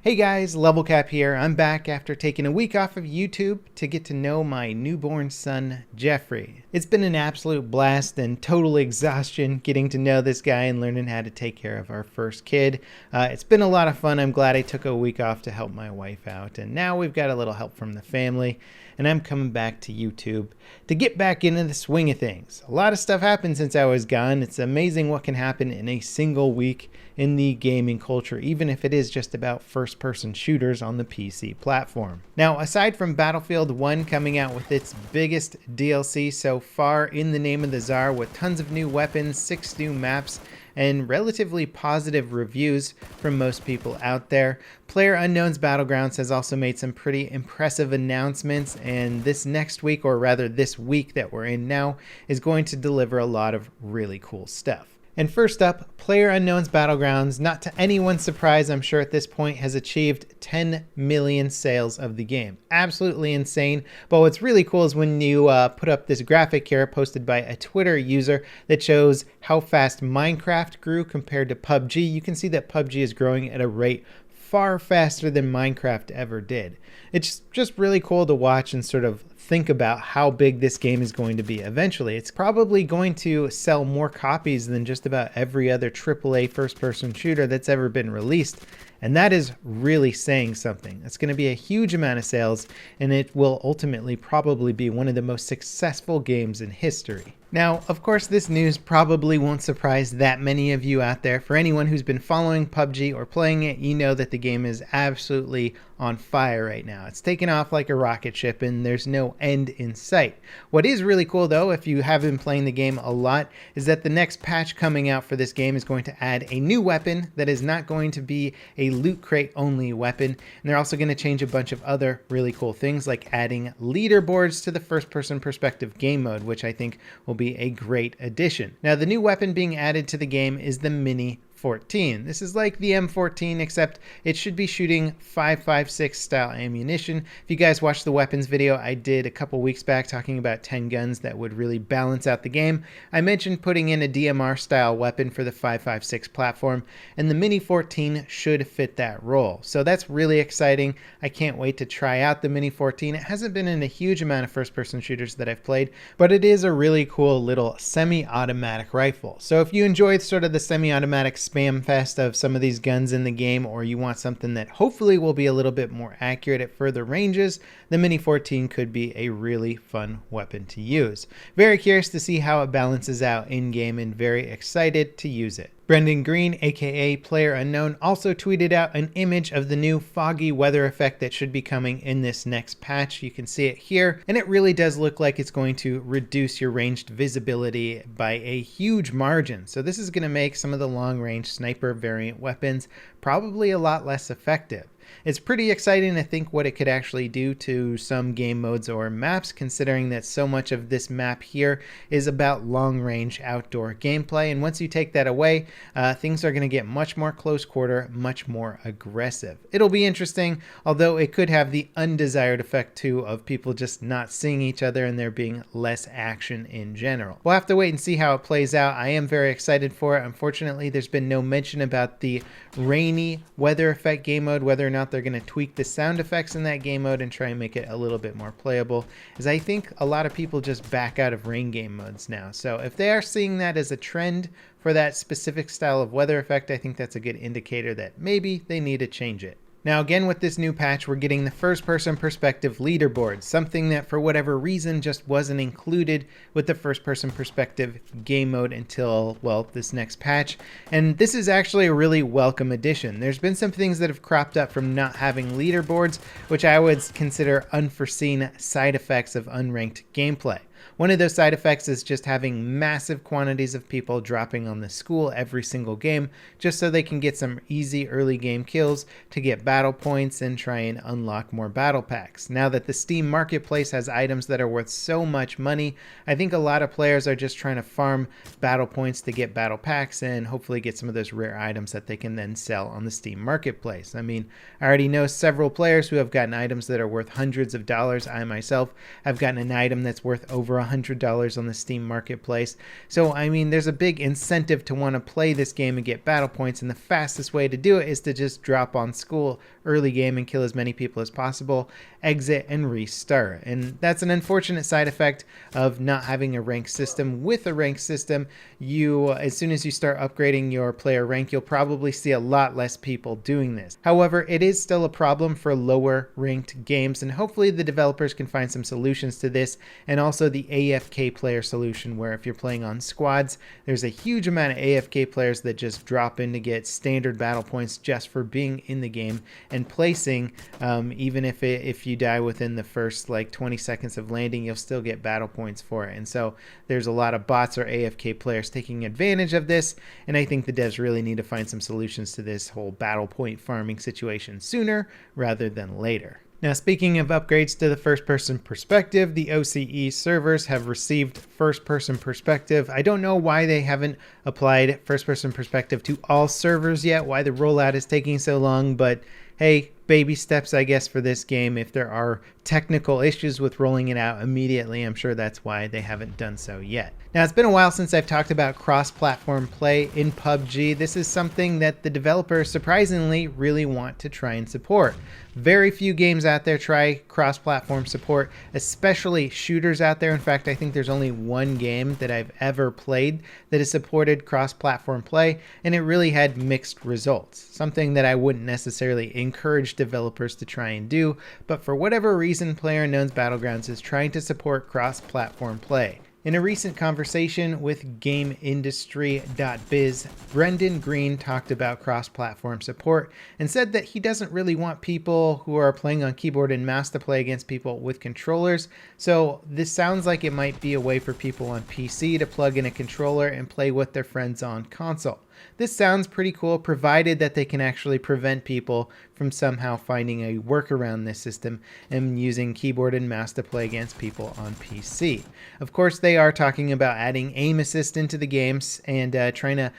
Hey guys, Level Cap here. I'm back after taking a week off of YouTube to get to know my newborn son, Jeffrey. It's been an absolute blast and total exhaustion getting to know this guy and learning how to take care of our first kid. It's been a lot of fun. I'm glad I took a week off to help my wife out, and now we've got a little help from the family, and I'm coming back to YouTube to get back into the swing of things. A lot of stuff happened since I was gone. It's amazing what can happen in a single week in the gaming culture, even if it is just about first-person shooters on the PC platform. Now, aside from Battlefield 1 coming out with its biggest DLC so far, In the Name of the Tsar, with tons of new weapons, 6 new maps, and relatively positive reviews from most people out there, PlayerUnknown's Battlegrounds has also made some pretty impressive announcements, and this next week, or rather this week that we're in now, is going to deliver a lot of really cool stuff. And first up, PlayerUnknown's Battlegrounds, not to anyone's surprise, I'm sure at this point, has achieved 10 million sales of the game. Absolutely insane. But what's really cool is when you put up this graphic here posted by a Twitter user that shows how fast Minecraft grew compared to PubG. You can see that PubG is growing at a rate far faster than Minecraft ever did. It's just really cool to watch and sort of think about how big this game is going to be eventually. It's probably going to sell more copies than just about every other AAA first-person shooter that's ever been released. And that is really saying something. It's going to be a huge amount of sales, and it will ultimately probably be one of the most successful games in history. Now, of course, this news probably won't surprise that many of you out there. For anyone who's been following PUBG or playing it, you know that the game is absolutely on fire right now. It's taken off like a rocket ship, and there's no end in sight. What is really cool, though, if you have been playing the game a lot, is that the next patch coming out for this game is going to add a new weapon that is not going to be a loot crate only weapon, and they're also going to change a bunch of other really cool things, like adding leaderboards to the first-person perspective game mode, which I think will be a great addition. Now, the new weapon being added to the game is the Mini 14. This is like the M14, except it should be shooting 5.56 style ammunition. If you guys watched the weapons video I did a couple weeks back talking about 10 guns that would really balance out the game, I mentioned putting in a DMR style weapon for the 5.56 platform, and the Mini 14 should fit that role. So that's really exciting. I can't wait to try out the Mini 14. It hasn't been in a huge amount of first-person shooters that I've played, but it is a really cool little semi-automatic rifle. So if you enjoyed sort of the semi-automatic spam fest of some of these guns in the game, or you want something that hopefully will be a little bit more accurate at further ranges, the Mini 14 could be a really fun weapon to use. Very curious to see how it balances out in game, and very excited to use it. Brendan Green, aka PlayerUnknown, also tweeted out an image of the new foggy weather effect that should be coming in this next patch. You can see it here, and it really does look like it's going to reduce your ranged visibility by a huge margin. So this is going to make some of the long-range sniper variant weapons probably a lot less effective. It's pretty exciting to think what it could actually do to some game modes or maps, considering that so much of this map here is about long-range outdoor gameplay, and once you take that away, things are going to get much more close quarter, much more aggressive. It'll be interesting, although it could have the undesired effect too of people just not seeing each other and there being less action in general. We'll have to wait and see how it plays out. I am very excited for it. Unfortunately, there's been no mention about the rainy weather effect game mode, whether or not they're going to tweak the sound effects in that game mode and try and make it a little bit more playable, as I think a lot of people just back out of rain game modes now. So if they are seeing that as a trend for that specific style of weather effect, I think that's a good indicator that maybe they need to change it. Now again, with this new patch, we're getting the first-person perspective leaderboard, something that for whatever reason just wasn't included with the first-person perspective game mode until, well, this next patch. And this is actually a really welcome addition. There's been some things that have cropped up from not having leaderboards, which I would consider unforeseen side effects of unranked gameplay. One of those side effects is just having massive quantities of people dropping on the school every single game, just so they can get some easy early game kills to get battle points and try and unlock more battle packs. Now that the Steam Marketplace has items that are worth so much money, I think a lot of players are just trying to farm battle points to get battle packs and hopefully get some of those rare items that they can then sell on the Steam Marketplace. I mean, I already know several players who have gotten items that are worth hundreds of dollars. I myself have gotten an item that's worth over over $100 on the Steam Marketplace. So, I mean, there's a big incentive to want to play this game and get battle points, and the fastest way to do it is to just drop on school early game and kill as many people as possible, exit, and restart. And that's an unfortunate side effect of not having a rank system. With a rank system, as soon as you start upgrading your player rank, you'll probably see a lot less people doing this. However, it is still a problem for lower ranked games, and hopefully the developers can find some solutions to this, and also the AFK player solution, where if you're playing on squads, there's a huge amount of AFK players that just drop in to get standard battle points just for being in the game and placing. Even if you die within the first like 20 seconds of landing, you'll still get battle points for it. And so there's a lot of bots or AFK players taking advantage of this, and I think the devs really need to find some solutions to this whole battle point farming situation sooner rather than later. Now, speaking of upgrades to the first-person perspective, the OCE servers have received first-person perspective. I don't know why they haven't applied first-person perspective to all servers yet, why the rollout is taking so long, but hey, baby steps, I guess, for this game. If there are technical issues with rolling it out immediately, I'm sure that's why they haven't done so yet. Now, it's been a while since I've talked about cross-platform play in PUBG. This is something that the developers surprisingly really want to try and support. Very few games out there try cross-platform support, especially shooters out there. In fact, I think there's only one game that I've ever played that has supported cross-platform play, and it really had mixed results. Something that I wouldn't necessarily encourage developers to try and do, but for whatever reason, PlayerUnknown's Battlegrounds is trying to support cross-platform play. In a recent conversation with GameIndustry.biz, Brendan Green talked about cross-platform support and said that he doesn't really want people who are playing on keyboard and mouse to play against people with controllers. So this sounds like it might be a way for people on PC to plug in a controller and play with their friends on console. This sounds pretty cool, provided that they can actually prevent people from somehow finding a workaround this system and using keyboard and mouse to play against people on PC. Of course, they are talking about adding aim assist into the games and trying to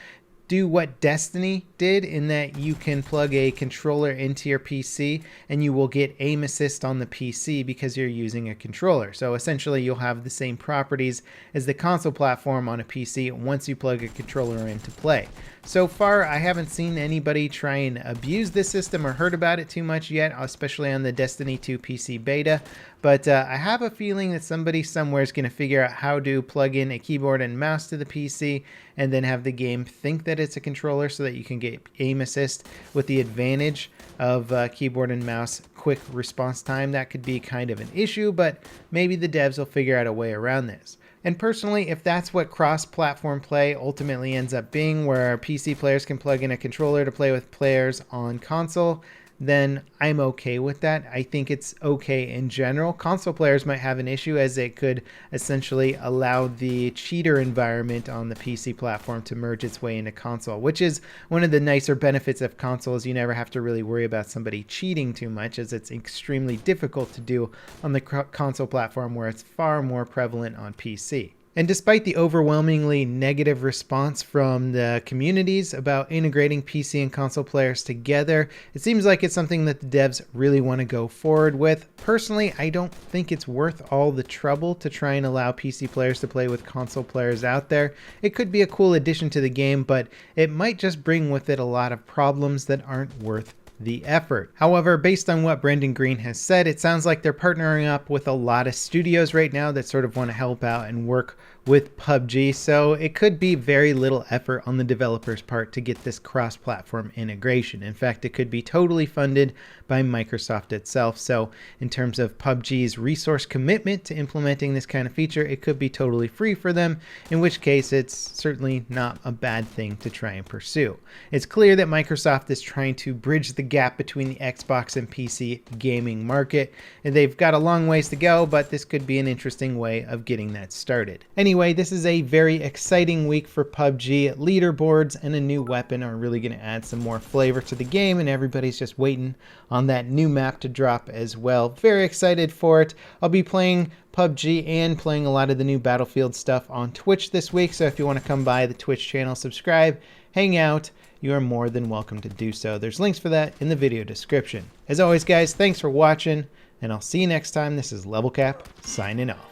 do what Destiny did, in that you can plug a controller into your PC and you will get aim assist on the PC because you're using a controller. So essentially you'll have the same properties as the console platform on a PC once you plug a controller into play. So far, I haven't seen anybody try and abuse this system or heard about it too much yet, especially on the Destiny 2 PC beta. But I have a feeling that somebody somewhere is going to figure out how to plug in a keyboard and mouse to the PC and then have the game think that it's a controller so that you can get aim assist with the advantage of keyboard and mouse quick response time. That could be kind of an issue, but maybe the devs will figure out a way around this. And personally, if that's what cross-platform play ultimately ends up being, where PC players can plug in a controller to play with players on console, then I'm okay with that. I think it's okay in general. Console players might have an issue, as it could essentially allow the cheater environment on the PC platform to merge its way into console, which is one of the nicer benefits of consoles. You never have to really worry about somebody cheating too much, as it's extremely difficult to do on the console platform, where it's far more prevalent on PC. And despite the overwhelmingly negative response from the communities about integrating PC and console players together, it seems like it's something that the devs really want to go forward with. Personally, I don't think it's worth all the trouble to try and allow PC players to play with console players out there. It could be a cool addition to the game, but it might just bring with it a lot of problems that aren't worth the effort. However, based on what Brendan Green has said, it sounds like they're partnering up with a lot of studios right now that sort of want to help out and work with PUBG, so it could be very little effort on the developers' part to get this cross-platform integration. In fact, it could be totally funded by Microsoft itself. So in terms of PUBG's resource commitment to implementing this kind of feature, it could be totally free for them, in which case it's certainly not a bad thing to try and pursue. It's clear that Microsoft is trying to bridge the gap between the Xbox and PC gaming market, and they've got a long ways to go, but this could be an interesting way of getting that started. Anyway, this is a very exciting week for PUBG. Leaderboards and a new weapon are really going to add some more flavor to the game, and everybody's just waiting on that new map to drop as well. Very excited for it. I'll be playing PUBG and playing a lot of the new Battlefield stuff on Twitch this week, so if you want to come by the Twitch channel, subscribe, hang out, you are more than welcome to do so. There's links for that in the video description. As always, guys, thanks for watching, and I'll see you next time. This is Level Cap, signing off.